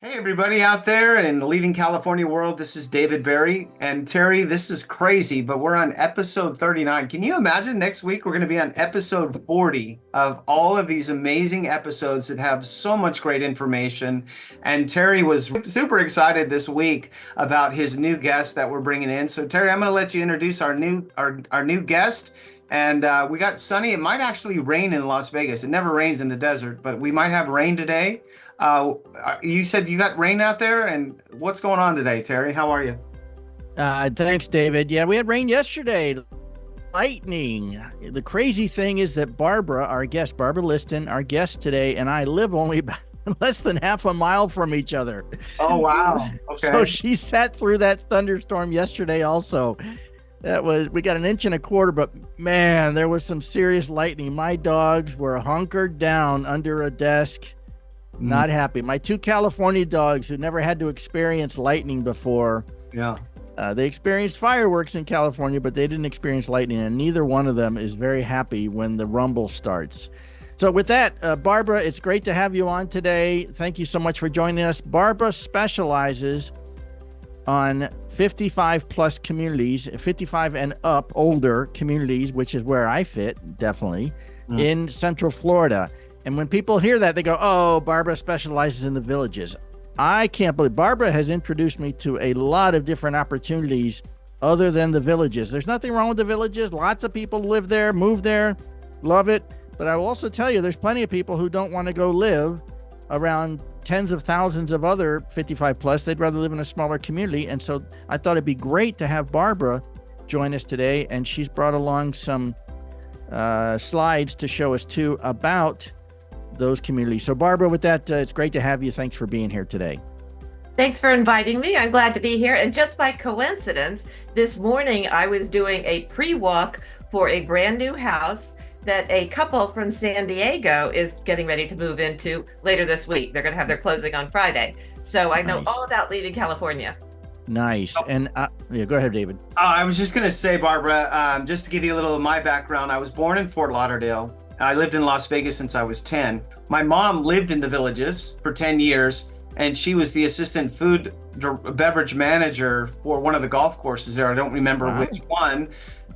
Hey, everybody out there in the Leaving California world. This is David Barry. And Terry, this is crazy, but we're on episode 39. Can you imagine next week we're going to be on episode 40 of all of these amazing episodes that have so much great information? And Terry was super excited this week about his new guest that we're bringing in. So Terry, I'm going to let you introduce our new guest. And we got sunny. It might actually rain in Las Vegas. It never rains in the desert, but we might have rain today. You said you got rain out there, and what's going on today, Terry? How are you? Thanks, David. Yeah, we had rain yesterday, lightning. The crazy thing is that Barbara Liston, our guest today, and I live only about less than half a mile from each other. Oh, wow. Okay. So she sat through that thunderstorm yesterday also. We got an inch and a quarter, but man, there was some serious lightning. My dogs were hunkered down under a desk. Not happy. My two California dogs who never had to experience lightning before. Yeah. They experienced fireworks in California, but they didn't experience lightning, and neither one of them is very happy when the rumble starts. So with that, Barbara, it's great to have you on today. Thank you so much for joining us. Barbara specializes on 55 plus communities, 55 and up older communities, which is where I fit, definitely, in Central Florida. And when people hear that, they go, oh, Barbara specializes in the villages. I can't believe Barbara has introduced me to a lot of different opportunities other than the villages. There's nothing wrong with the villages. Lots of people live there, move there, love it. But I will also tell you, there's plenty of people who don't want to go live around tens of thousands of other 55 plus. They'd rather live in a smaller community. And so I thought it'd be great to have Barbara join us today. And she's brought along some slides to show us too about those communities. So Barbara, with that, it's great to have you. Thanks for being here today. Thanks for inviting me. I'm glad to be here. And just by coincidence, this morning I was doing a pre-walk for a brand new house that a couple from San Diego is getting ready to move into later this week. They're going to have their closing on Friday. So I know all about leaving California. Nice. And yeah, go ahead, David. I was just going to say, Barbara, just to give you a little of my background, I was born in Fort Lauderdale. I lived in Las Vegas since I was 10. My mom lived in the villages for 10 years, and she was the assistant food beverage manager for one of the golf courses there. I don't remember which one.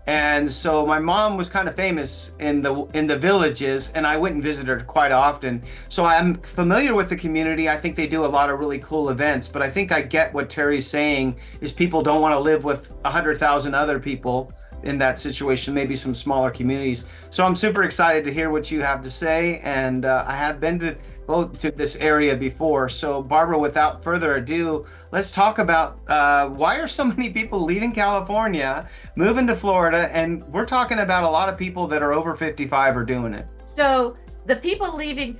And so my mom was kind of famous in the villages, and I went and visited her quite often. So I'm familiar with the community. I think they do a lot of really cool events, but I think I get what Terry's saying is people don't want to live with 100,000 other people in that situation, maybe some smaller communities. So I'm super excited to hear what you have to say. And I have been to this area before. So Barbara, without further ado, let's talk about why are so many people leaving California, moving to Florida? And we're talking about a lot of people that are over 55 are doing it. So the people leaving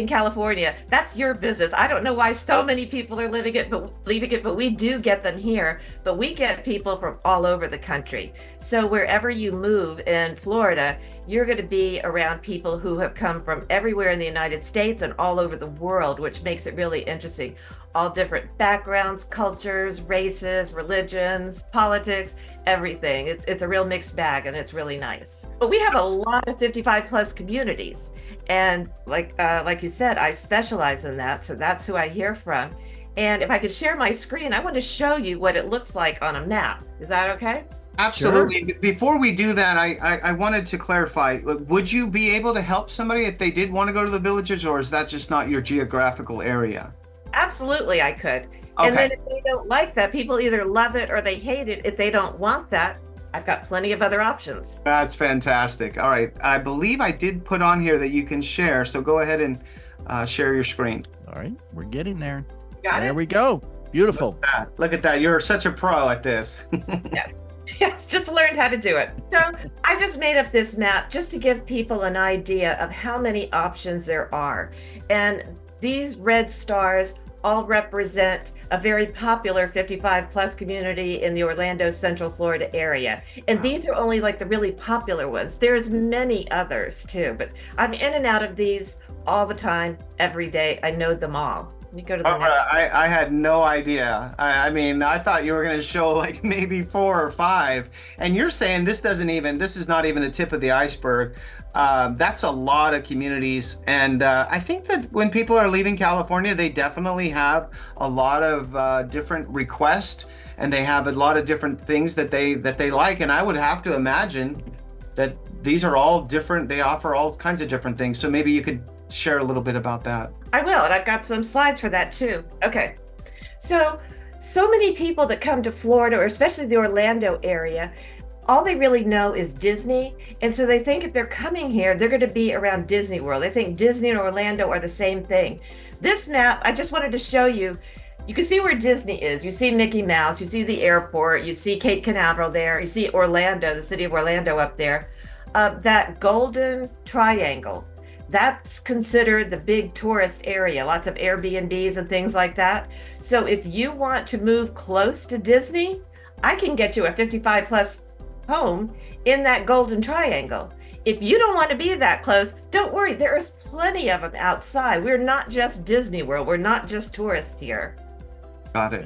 California, that's your business. I don't know why so many people are leaving it, but we do get them here. But we get people from all over the country. So wherever you move in Florida, you're going to be around people who have come from everywhere in the United States and all over the world, which makes it really interesting. All different backgrounds, cultures, races, religions, politics, everything. It's a real mixed bag, and it's really nice. But we have a lot of 55 plus communities. And like you said, I specialize in that. So that's who I hear from. And if I could share my screen, I want to show you what it looks like on a map. Is that okay? Absolutely. Sure. Before we do that, I wanted to clarify, would you be able to help somebody if they did want to go to the villages, or is that just not your geographical area? Absolutely, I could. Okay. And then if they don't like that, people either love it or they hate it. If they don't want that, I've got plenty of other options. That's fantastic. All right. I believe I did put on here that you can share. So go ahead and share your screen. All right. We're getting there. Got it? There we go. Beautiful. Look at that. You're such a pro at this. Yes, just learned how to do it. So I just made up this map just to give people an idea of how many options there are. And these red stars all represent a very popular 55 plus community in the Orlando, Central Florida area. And these are only like the really popular ones. There's many others too, but I'm in and out of these all the time, every day. I know them all. Let me go to the Barbara, next. I had no idea. I mean, I thought you were going to show like maybe 4 or 5, and you're saying this is not even a tip of the iceberg. That's a lot of communities, and I think that when people are leaving California, they definitely have a lot of different requests, and they have a lot of different things that they like. And I would have to imagine that these are all different. They offer all kinds of different things. So maybe you could share a little bit about that. I will, and I've got some slides for that too. Okay. So many people that come to Florida, or especially the Orlando area, all they really know is Disney. And so they think if they're coming here, they're going to be around Disney World. They think Disney and Orlando are the same thing. This map, I just wanted to show you. You can see where Disney is. You see Mickey Mouse, you see the airport, you see Cape Canaveral there, you see Orlando, the city of Orlando up there. That golden triangle, that's considered the big tourist area, lots of Airbnbs and things like that. So if you want to move close to Disney, I can get you a 55 plus home in that golden triangle. If you don't want to be that close, don't worry, there is plenty of them outside. We're not just Disney World, we're not just tourists here. Got it.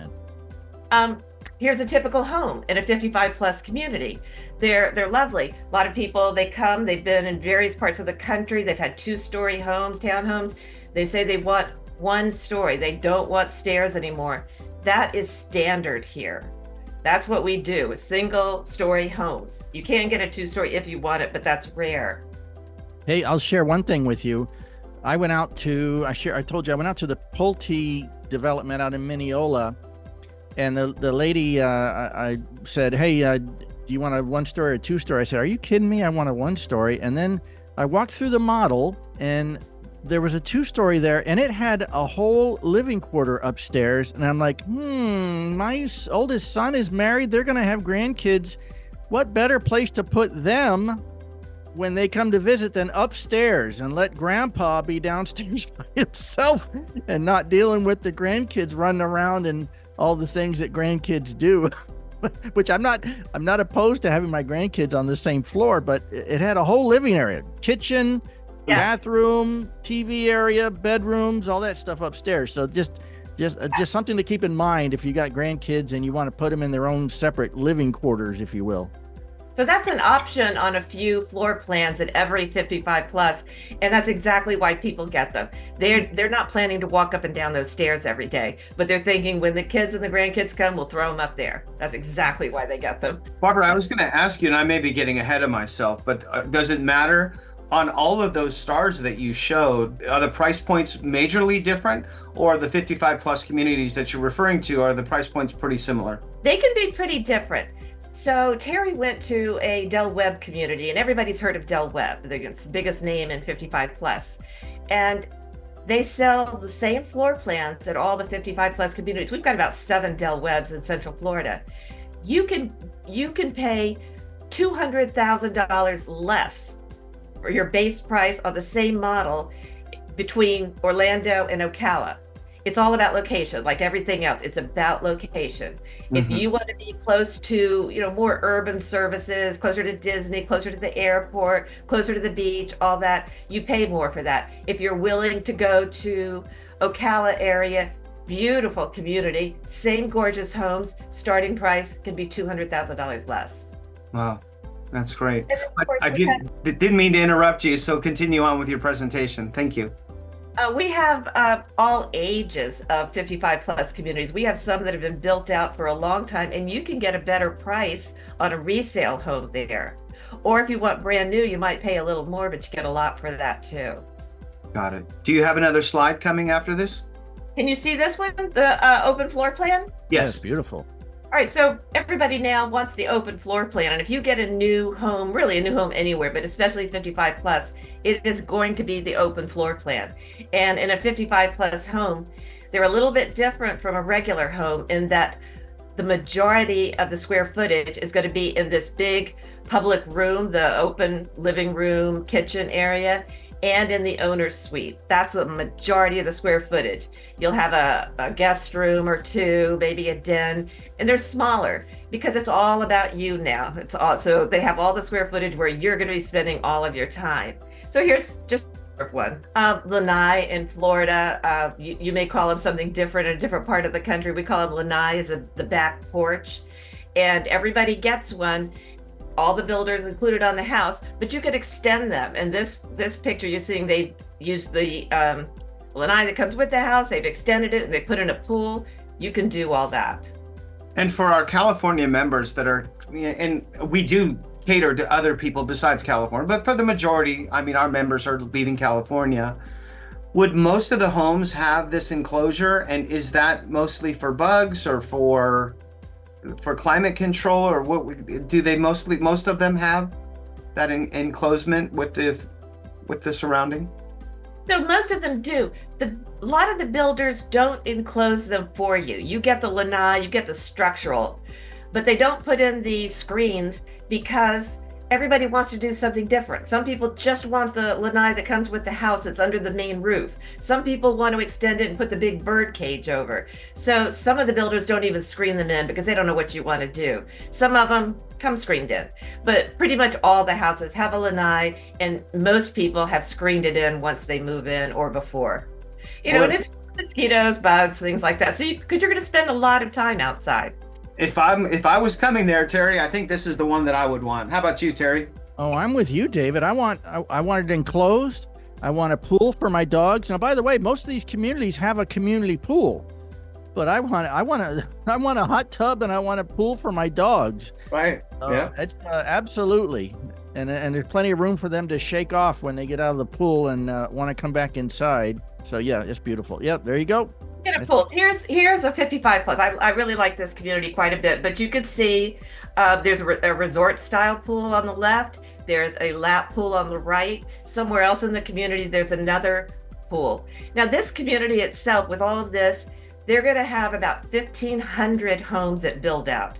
Here's a typical home in a 55 plus community. They're lovely. A lot of people, they come, they've been in various parts of the country. They've had 2-story homes, townhomes. They say they want 1 story. They don't want stairs anymore. That is standard here. That's what we do, single story homes. You can get a 2-story if you want it, but that's rare. Hey, I'll share one thing with you. I told you I went out to the Pulte development out in Mineola, and the lady, I said, hey, do you want a 1-story or 2-story? I said, are you kidding me? I want a 1-story. And then I walked through the model, and there was a 2-story there, and it had a whole living quarter upstairs. And I'm like, my oldest son is married. They're going to have grandkids. What better place to put them when they come to visit than upstairs, and let grandpa be downstairs by himself and not dealing with the grandkids running around and all the things that grandkids do. Which I'm not opposed to having my grandkids on the same floor, but it had a whole living area, kitchen, bathroom, TV area, bedrooms, all that stuff upstairs. So just something to keep in mind if you got grandkids and you want to put them in their own separate living quarters, if you will. So that's an option on a few floor plans at every 55 plus, and that's exactly why people get them. They're not planning to walk up and down those stairs every day, but they're thinking when the kids and the grandkids come, we'll throw them up there. That's exactly why they get them. Barbara, I was going to ask you, and I may be getting ahead of myself, but does it matter on all of those stars that you showed? Are the price points majorly different, or the 55 plus communities that you're referring to, are the price points pretty similar? They can be pretty different. So Terry went to a Del Webb community, and everybody's heard of Del Webb. They're the biggest name in 55 plus. And they sell the same floor plans at all the 55 plus communities. We've got about 7 Del Webbs in Central Florida. You can pay $200,000 less for your base price on the same model between Orlando and Ocala. It's all about location, like everything else. It's about location. If you want to be close to, more urban services, closer to Disney, closer to the airport, closer to the beach, all that, you pay more for that. If you're willing to go to Ocala area, beautiful community, same gorgeous homes, starting price can be $200,000 less. Wow, that's great. I didn't mean to interrupt you, so continue on with your presentation. Thank you. We have all ages of 55 plus communities. We have some that have been built out for a long time, and you can get a better price on a resale home there. Or if you want brand new, you might pay a little more, but you get a lot for that too. Got it. Do you have another slide coming after this? Can you see this one, the open floor plan? Yes. Beautiful. All right, so everybody now wants the open floor plan. And if you get a new home, really a new home anywhere, but especially 55 plus, it is going to be the open floor plan. And in a 55 plus home, they're a little bit different from a regular home in that the majority of the square footage is going to be in this big public room, the open living room, kitchen area, and in the owner's suite. That's the majority of the square footage. You'll have a guest room or 2, maybe a den, and they're smaller because it's all about you now. So they have all the square footage where you're going to be spending all of your time. So here's just one. Lanai in Florida, you may call them something different in a different part of the country. We call them lanai, is the back porch, and everybody gets one. All the builders included on the house, but you could extend them. And this picture you're seeing, they used the lanai that comes with the house. They've extended it and they put in a pool. You can do all that. And for our California members that are, and we do cater to other people besides California, but for the majority, I mean, our members are leaving California. Would most of the homes have this enclosure? And is that mostly for bugs or for climate control, or what do they most of them have that enclosement with the surrounding? So most of them do. A lot of the builders don't enclose them for you. You get the lanai, you get the structural, but they don't put in the screens because everybody wants to do something different. Some people just want the lanai that comes with the house that's under the main roof. Some people want to extend it and put the big bird cage over. So some of the builders don't even screen them in because they don't know what you want to do. Some of them come screened in, but pretty much all the houses have a lanai, and most people have screened it in once they move in or before. And it's mosquitoes, bugs, things like that. So because you're going to spend a lot of time outside. If I was coming there, Terry, I think this is the one that I would want. How about you, Terry? Oh, I'm with you, David. I want it enclosed. I want a pool for my dogs. Now, by the way, most of these communities have a community pool, but I want a hot tub and I want a pool for my dogs. Right. Yeah. It's absolutely, and there's plenty of room for them to shake off when they get out of the pool and want to come back inside. So yeah, it's beautiful. Yep, there you go. Get a pool. Here's a 55 plus. I really like this community quite a bit, but you can see there's a resort style pool on the left. There's a lap pool on the right. Somewhere else in the community, there's another pool. Now this community itself, with all of this, they're going to have about 1,500 homes that build out.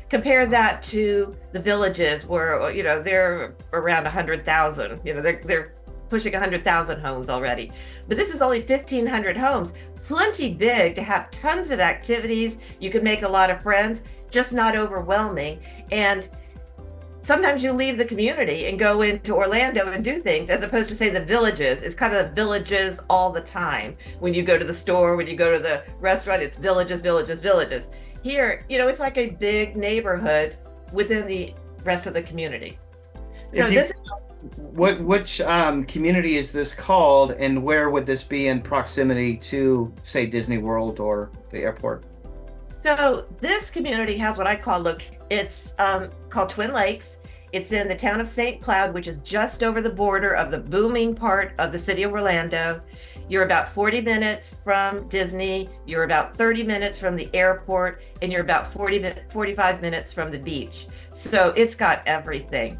Compare that to the villages where, they're around 100,000. They're pushing 100,000 homes already. But this is only 1,500 homes, plenty big to have tons of activities. You can make a lot of friends, just not overwhelming. And sometimes you leave the community and go into Orlando and do things, as opposed to, say, the villages. It's kind of the villages all the time. When you go to the store, when you go to the restaurant, it's villages, villages, villages. Here, it's like a big neighborhood within the rest of the community. So which community is this called, and where would this be in proximity to, say, Disney World or the airport? So this community has what I call, it's called Twin Lakes. It's in the town of St. Cloud, which is just over the border of the booming part of the city of Orlando. You're about 40 minutes from Disney. You're about 30 minutes from the airport, and you're about 45 minutes from the beach. So it's got everything.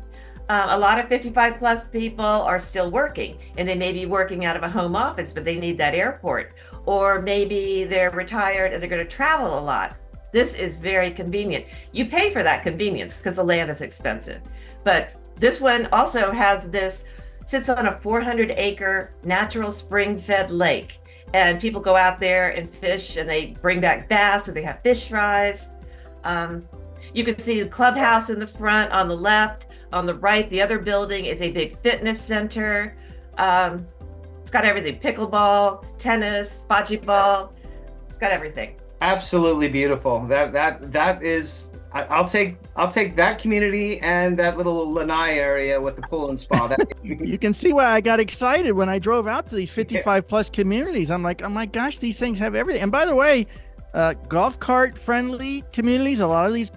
A lot of 55 plus people are still working, and they may be working out of a home office, but they need that airport. Or maybe they're retired and they're going to travel a lot. This is very convenient. You pay for that convenience because the land is expensive. But this one also sits on a 400-acre natural spring-fed lake. And people go out there and fish, and they bring back bass, and they have fish fries. You can see the clubhouse in the front on the left. On the right, the other building is a big fitness center. It's got everything: pickleball, tennis, bocce ball. It's got everything. Absolutely beautiful. That is. I'll take that community and that little lanai area with the pool and spa. You can see why I got excited when I drove out to these 55 plus communities. I'm like, oh my gosh, these things have everything. And by the way, golf cart friendly communities. A lot of these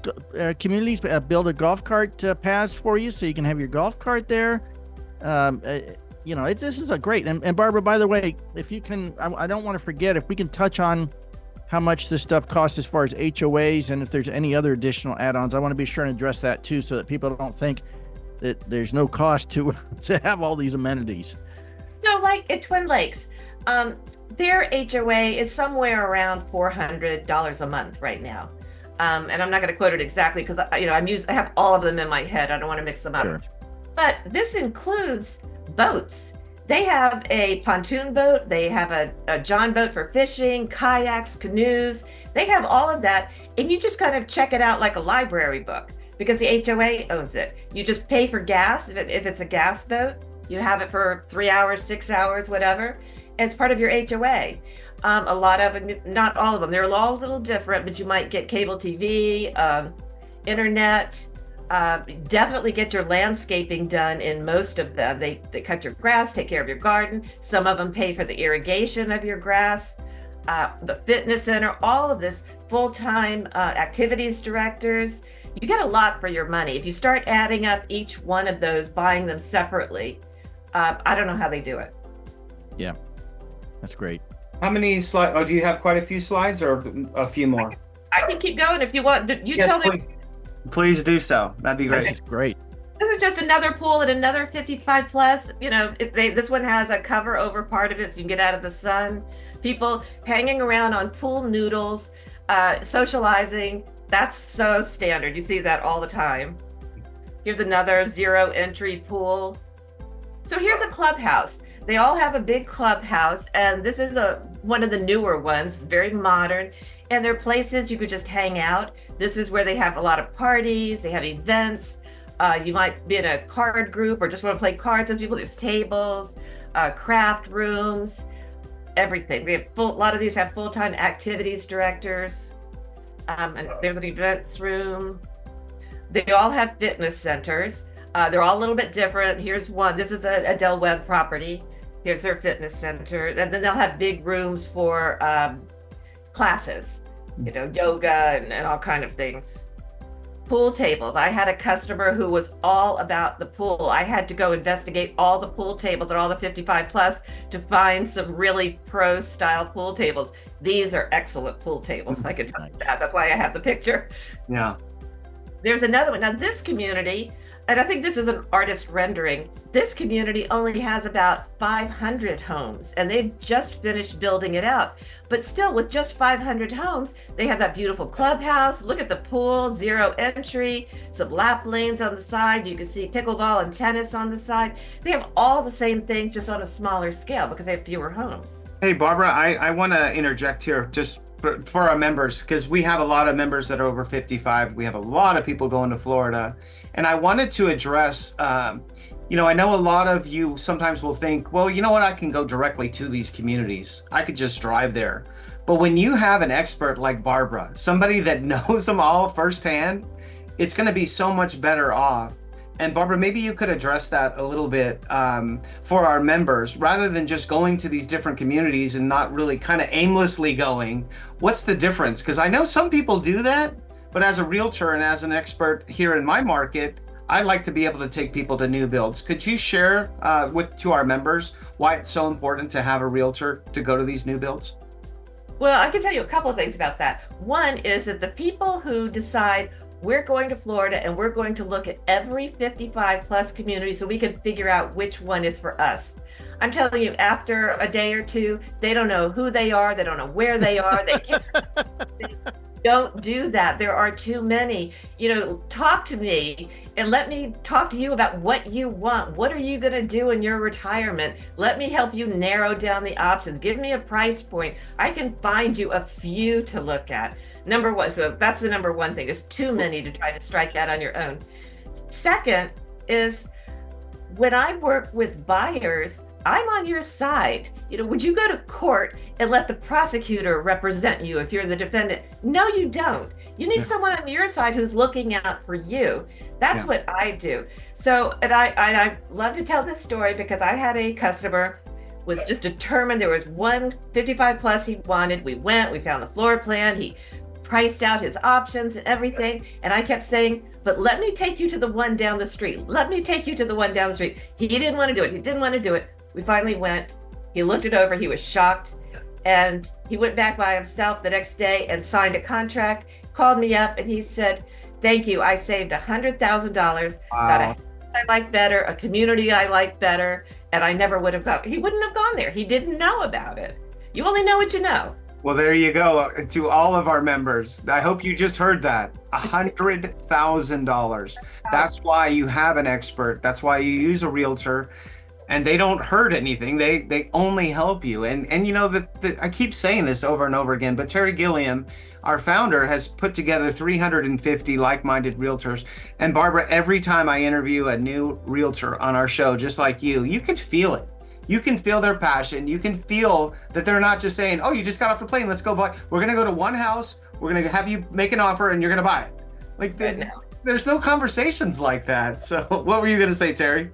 communities build a golf cart paths for you, so you can have your golf cart there. This is a great. And Barbara, by the way, if you can, I don't want to forget, if we can touch on how much this stuff costs as far as HOAs, and if there's any other additional add-ons, I want to be sure and address that too, so that people don't think that there's no cost to have all these amenities. So like at Twin Lakes, their HOA is somewhere around $400 a month right now. And I'm not going to quote it exactly because I have all of them in my head. I don't want to mix them up. Sure. But this includes boats. They have a pontoon boat. They have a John boat for fishing, kayaks, canoes. They have all of that. And you just kind of check it out like a library book because the HOA owns it. You just pay for gas if it's a gas boat. You have it for 3 hours, 6 hours, whatever. And it's part of your HOA. A lot of them, not all of them, they're all a little different, but you might get cable TV, internet. Definitely get your landscaping done in most of them. They cut your grass, take care of your garden. Some of them pay for the irrigation of your grass, the fitness center, all of this, full-time activities directors. You get a lot for your money. If you start adding up each one of those, buying them separately, I don't know how they do it. Yeah, that's great. How many slides? Oh, do you have quite a few slides or a few more? I can keep going if you want. Yes, Tell me. Please do so. That'd be great. This is great. This is just another pool at another 55 plus. You know, this one has a cover over part of it so you can get out of the sun. People hanging around on pool noodles, socializing. That's so standard. You see that all the time. Here's another zero entry pool. So here's a clubhouse. They all have a big clubhouse, and this is one of the newer ones, very modern. And they're places you could just hang out. This is where they have a lot of parties, they have events. You might be in a card group or just want to play cards with people. There's tables, craft rooms, everything. They have a lot of these have full-time activities directors. And there's an events room. They all have fitness centers. They're all a little bit different. Here's one. This is a Del Webb property. Here's their fitness center. And then they'll have big rooms for classes, you know, yoga and all kind of things. Pool tables. I had a customer who was all about the pool. I had to go investigate all the pool tables at all the 55 plus to find some really pro style pool tables. These are excellent pool tables. I could tell you that. That's why I have the picture. Yeah. There's another one. Now this community, and I think this is an artist rendering, this community only has about 500 homes and they've just finished building it out. But still, with just 500 homes, they have that beautiful clubhouse. Look at the pool, zero entry, some lap lanes on the side. You can see pickleball and tennis on the side. They have all the same things, just on a smaller scale because they have fewer homes. Hey, Barbara, I want to interject here just for our members, because we have a lot of members that are over 55. We have a lot of people going to Florida. And I wanted to address, you know, I know a lot of you sometimes will think, well, you know what, I can go directly to these communities. I could just drive there. But when you have an expert like Barbara, somebody that knows them all firsthand, it's going to be so much better off. And Barbara, maybe you could address that a little bit for our members, rather than just going to these different communities and not really kind of aimlessly going. What's the difference? Because I know some people do that, but as a realtor and as an expert here in my market, I like to be able to take people to new builds. Could you share to our members why it's so important to have a realtor to go to these new builds? Well, I can tell you a couple of things about that. One is that the people who decide we're going to Florida and we're going to look at every 55 plus community so we can figure out which one is for us. I'm telling you, after a day or two, they don't know who they are. They don't know where they are. They can't. Don't do that. There are too many. You know, talk to me and let me talk to you about what you want. What are you going to do in your retirement? Let me help you narrow down the options. Give me a price point. I can find you a few to look at. Number one, so that's the number one thing. There's too many to try to strike out on your own. Second is, when I work with buyers, I'm on your side. You know, would you go to court and let the prosecutor represent you if you're the defendant? No, you don't. You need someone on your side who's looking out for you. That's what I do. So, and I love to tell this story because I had a customer was just determined. There was one 55 plus he wanted. We went, we found the floor plan. He priced out his options and everything. And I kept saying, but let me take you to the one down the street. Let me take you to the one down the street. He didn't want to do it. He didn't want to do it. We finally went. He looked it over. He was shocked. And he went back by himself the next day and signed a contract, called me up, and he said, thank you. I saved $100,000. Wow. Got a house I like better, a community I like better, and I never would have gone. He wouldn't have gone there. He didn't know about it. You only know what you know. Well, there you go. To all of our members, I hope you just heard that. $100,000. That's why you have an expert. That's why you use a realtor. and they don't hurt anything. They only help you. And you know that I keep saying this over and over again, but Terry Gilliam, our founder, has put together 350 like-minded realtors. And Barbara, every time I interview a new realtor on our show, just like you can feel it. You can feel their passion. You can feel that they're not just saying, oh, you just got off the plane, let's go buy. We're going to go to one house, we're going to have you make an offer, and you're going to buy it. Like, there's no conversations like that. So what were you going to say, Terry?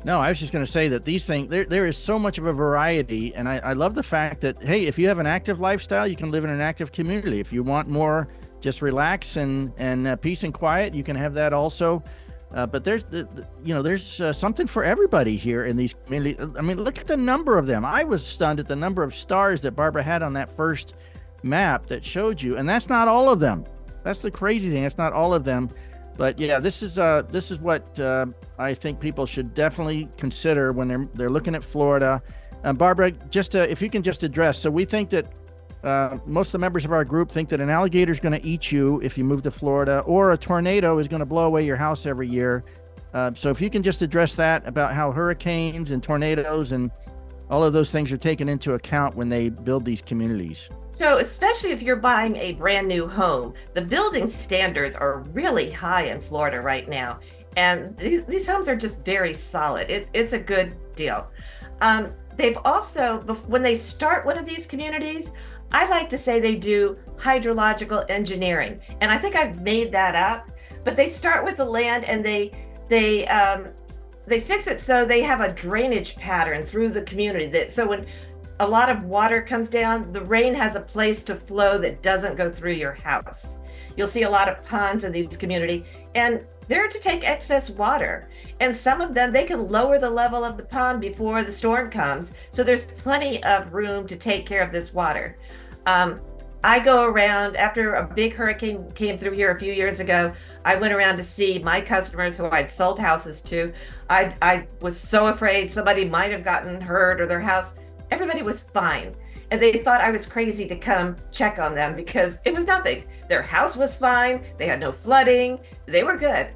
No, I was just going to say that these things, there is so much of a variety. And I love the fact that, hey, if you have an active lifestyle, you can live in an active community. If you want more, just relax and peace and quiet, you can have that also. But there's something for everybody here in these communities. I mean, look at the number of them. I was stunned at the number of stars that Barbara had on that first map that showed you. And that's not all of them. That's the crazy thing. It's not all of them. But yeah, this is what I think people should definitely consider when they're looking at Florida. Barbara, if you can just address, so we think that most of the members of our group think that an alligator is going to eat you if you move to Florida, or a tornado is going to blow away your house every year. So if you can just address that about how hurricanes and tornadoes and all of those things are taken into account when they build these communities. So especially if you're buying a brand new home, the building standards are really high in Florida right now. And these homes are just very solid. It's a good deal. They've also, when they start one of these communities, I like to say they do hydrological engineering. And I think I've made that up, but they start with the land and they fix it so they have a drainage pattern through the community. So when a lot of water comes down, the rain has a place to flow that doesn't go through your house. You'll see a lot of ponds in these communities, and they're to take excess water. And some of them, they can lower the level of the pond before the storm comes. So there's plenty of room to take care of this water. I go around, after a big hurricane came through here a few years ago, I went around to see my customers who I'd sold houses to. I was so afraid somebody might have gotten hurt or their house. Everybody was fine. And they thought I was crazy to come check on them because it was nothing. Their house was fine. They had no flooding. They were good.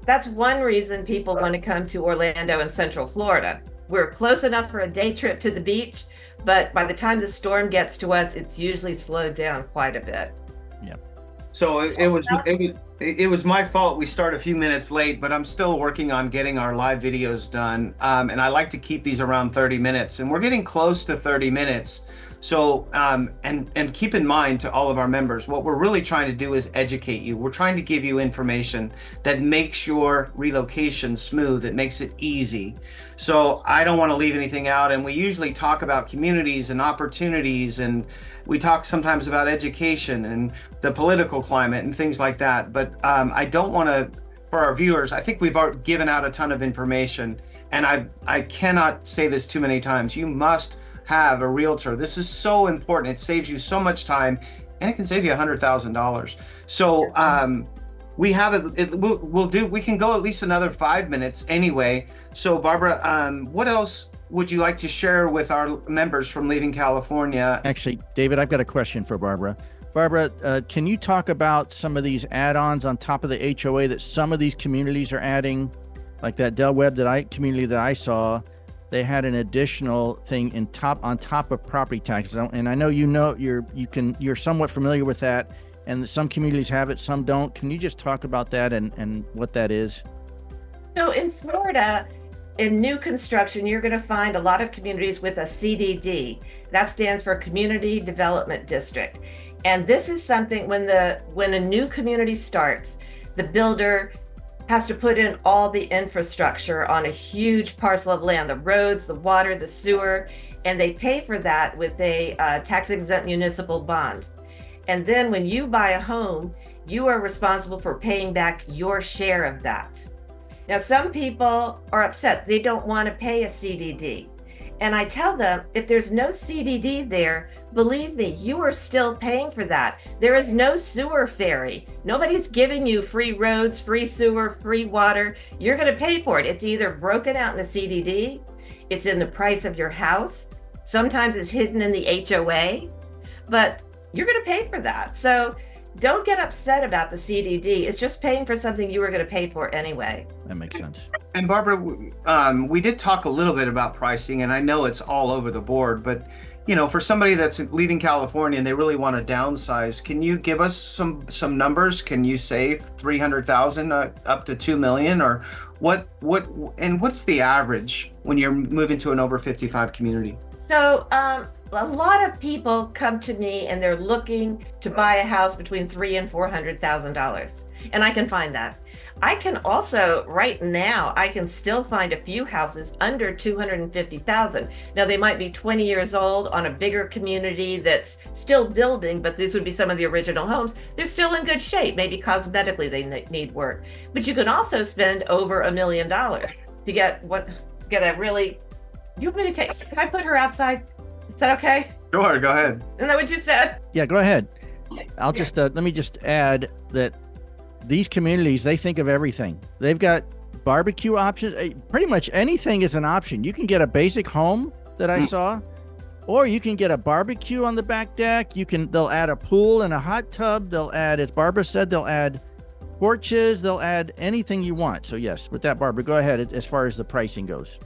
That's one reason people want to come to Orlando and Central Florida. We're close enough for a day trip to the beach, but by the time the storm gets to us, it's usually slowed down quite a bit. Yeah. So it was my fault. We start a few minutes late, but I'm still working on getting our live videos done. And I like to keep these around 30 minutes, and we're getting close to 30 minutes. So, and keep in mind, to all of our members, what we're really trying to do is educate you. We're trying to give you information that makes your relocation smooth. It makes it easy. So I don't want to leave anything out. And we usually talk about communities and opportunities, and we talk sometimes about education and the political climate and things like that. But I don't want to, for our viewers, I think we've given out a ton of information, and I cannot say this too many times. You must have a realtor. This is so important. It saves you so much time, and it can save you $100,000. So we have we can go at least another 5 minutes anyway. So Barbara, what else would you like to share with our members from Leaving California? Actually, David, I've got a question for Barbara. Barbara, can you talk about some of these add-ons on top of the HOA that some of these communities are adding? Like that Del Webb community that I saw, they had an additional thing on top of property taxes. And I know you're somewhat familiar with that, and some communities have it, some don't. Can you just talk about that and what that is? So in Florida, in new construction, you're going to find a lot of communities with a CDD. That stands for Community Development District. And this is something when a new community starts, the builder has to put in all the infrastructure on a huge parcel of land, the roads, the water, the sewer, and they pay for that with a tax-exempt municipal bond. And then when you buy a home, you are responsible for paying back your share of that. Now, some people are upset. They don't want to pay a CDD. And I tell them, if there's no CDD there, believe me, you are still paying for that. There is no sewer ferry. Nobody's giving you free roads, free sewer, free water. You're going to pay for it. It's either broken out in a CDD, it's in the price of your house. Sometimes it's hidden in the HOA, but you're going to pay for that. So don't get upset about the CDD. It's just paying for something you were going to pay for anyway. That makes sense. And Barbara, we did talk a little bit about pricing, and I know it's all over the board, but for somebody that's leaving California and they really want to downsize, can you give us some numbers? Can you save 300,000 up to 2 million, or what's the average when you're moving to an over 55 community? So, a lot of people come to me and they're looking to buy a house between $300,000 and $400,000, and I can find that. I can also, right now, I can still find a few houses under 250,000. Now they might be 20 years old on a bigger community that's still building, but these would be some of the original homes. They're still in good shape. Maybe cosmetically they need work. But you can also spend over $1 million to get a really. You want me to take? Can I put her outside? Is that okay? Sure, go ahead. Isn't that what you said? Yeah, go ahead. I'll just let me just add that these communities, they think of everything. They've got barbecue options. Pretty much anything is an option. You can get a basic home that I saw, or you can get a barbecue on the back deck. They'll add a pool and a hot tub. They'll add, as Barbara said, they'll add porches. They'll add anything you want. So yes, with that, Barbara, go ahead as far as the pricing goes.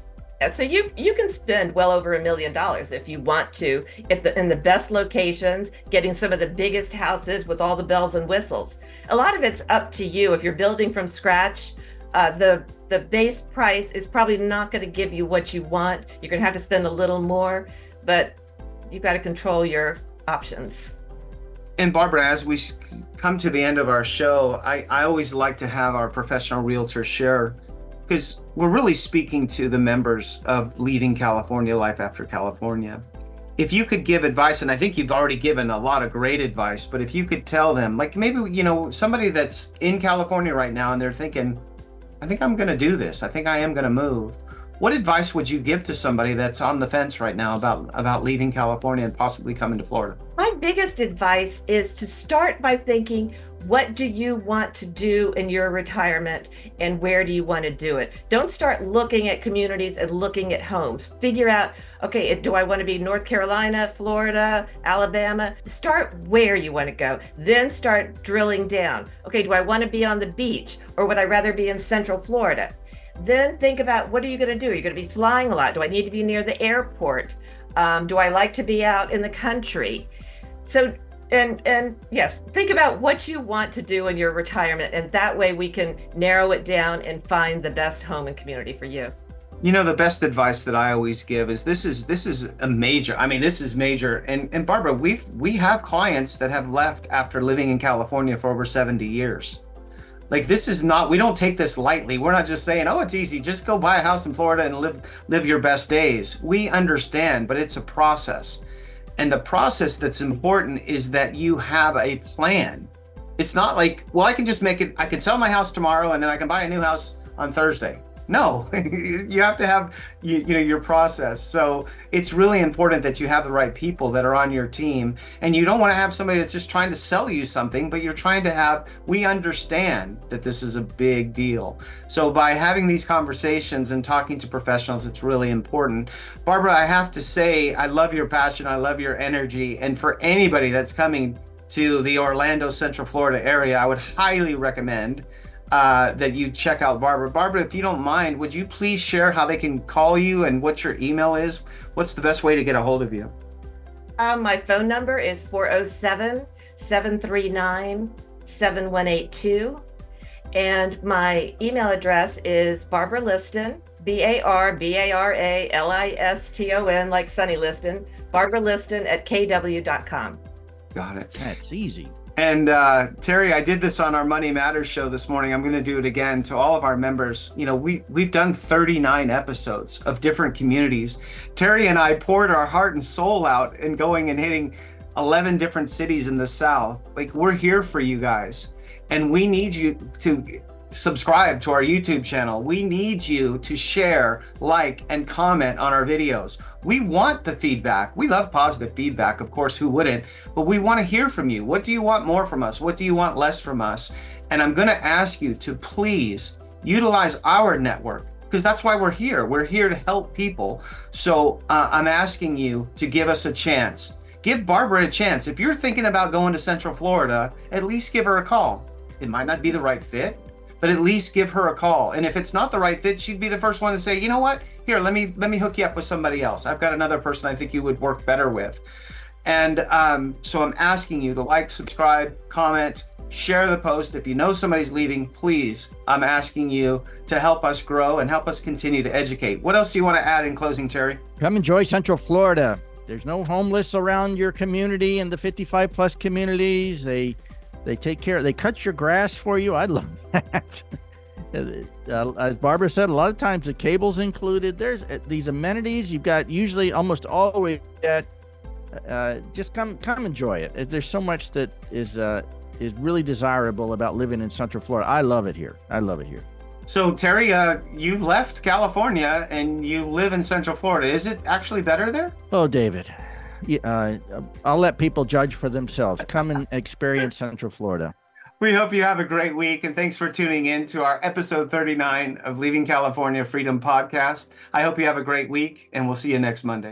So you can spend well over $1 million if you want to, in the best locations, getting some of the biggest houses with all the bells and whistles. A lot of it's up to you. If you're building from scratch, the base price is probably not going to give you what you want. You're going to have to spend a little more, but you've got to control your options. And Barbara, as we come to the end of our show, I always like to have our professional realtors share, because we're really speaking to the members of leaving California, life after California. If you could give advice, and I think you've already given a lot of great advice, but if you could tell them, like maybe, somebody that's in California right now and they're thinking, I think I'm going to do this. I think I am going to move. What advice would you give to somebody that's on the fence right now about leaving California and possibly coming to Florida? My biggest advice is to start by thinking, what do you want to do in your retirement and where do you want to do it? Don't start looking at communities and looking at homes. Figure out, okay, do I want to be North Carolina, Florida, Alabama? Start where you want to go. Then start drilling down. Okay, do I want to be on the beach, or would I rather be in Central Florida? Then think about, what are you going to do? Are you going to be flying a lot? Do I need to be near the airport? Do I like to be out in the country? So, and yes, think about what you want to do in your retirement, and that way we can narrow it down and find the best home and community for you. The best advice that I always give is this is a major. I mean, this is major. And Barbara, we have clients that have left after living in California for over 70 years. Like, this is not, we don't take this lightly. We're not just saying, oh, it's easy, just go buy a house in Florida and live your best days. We understand, but it's a process. And the process that's important is that you have a plan. It's not like, well, I can sell my house tomorrow and then I can buy a new house on Thursday. No, you have to have your process. So it's really important that you have the right people that are on your team, and you don't want to have somebody that's just trying to sell you something, but you're trying to have, we understand that this is a big deal. So by having these conversations and talking to professionals, it's really important. Barbara, I have to say, I love your passion. I love your energy. And for anybody that's coming to the Orlando, Central Florida area, I would highly recommend that you check out Barbara. Barbara, if you don't mind, would you please share how they can call you and what your email is? What's the best way to get a hold of you? My phone number is 407-739-7182. And my email address is Barbara Liston, BarbarAListon, like Sunny Liston, Barbara Liston at kw.com. Got it. That's easy. And Terry, I did this on our Money Matters show this morning. I'm going to do it again to all of our members. We've done 39 episodes of different communities. Terry and I poured our heart and soul out in going and hitting 11 different cities in the South. Like, we're here for you guys, and we need you to subscribe to our YouTube channel. We need you to share, like, and comment on our videos. We want the feedback. We love positive feedback, of course, who wouldn't? But we want to hear from you. What do you want more from us? What do you want less from us? And I'm going to ask you to please utilize our network, because that's why we're here. We're here to help people. So I'm asking you to give us a chance. Give Barbara a chance. If you're thinking about going to Central Florida, at least give her a call. It might not be the right fit, but at least give her a call. And if it's not the right fit, she'd be the first one to say, you know what, here, let me hook you up with somebody else. I've got another person I think you would work better with. And so I'm asking you to like, subscribe, comment, share the post. If you know somebody's leaving, please, I'm asking you to help us grow and help us continue to educate. What else do you want to add in closing, Terry? Come enjoy Central Florida. There's no homeless around your community and the 55 plus communities. They take care. They cut your grass for you. I love that. As Barbara said, a lot of times the cable's included. There's these amenities you've got usually almost always at. Just come enjoy it. There's so much that is really desirable about living in Central Florida. I love it here. So Terry, you left California and you live in Central Florida. Is it actually better there? Oh, David, I'll let people judge for themselves. Come and experience Central Florida. We hope you have a great week, and thanks for tuning in to our episode 39 of Leaving California Freedom podcast. I hope you have a great week, and we'll see you next Monday.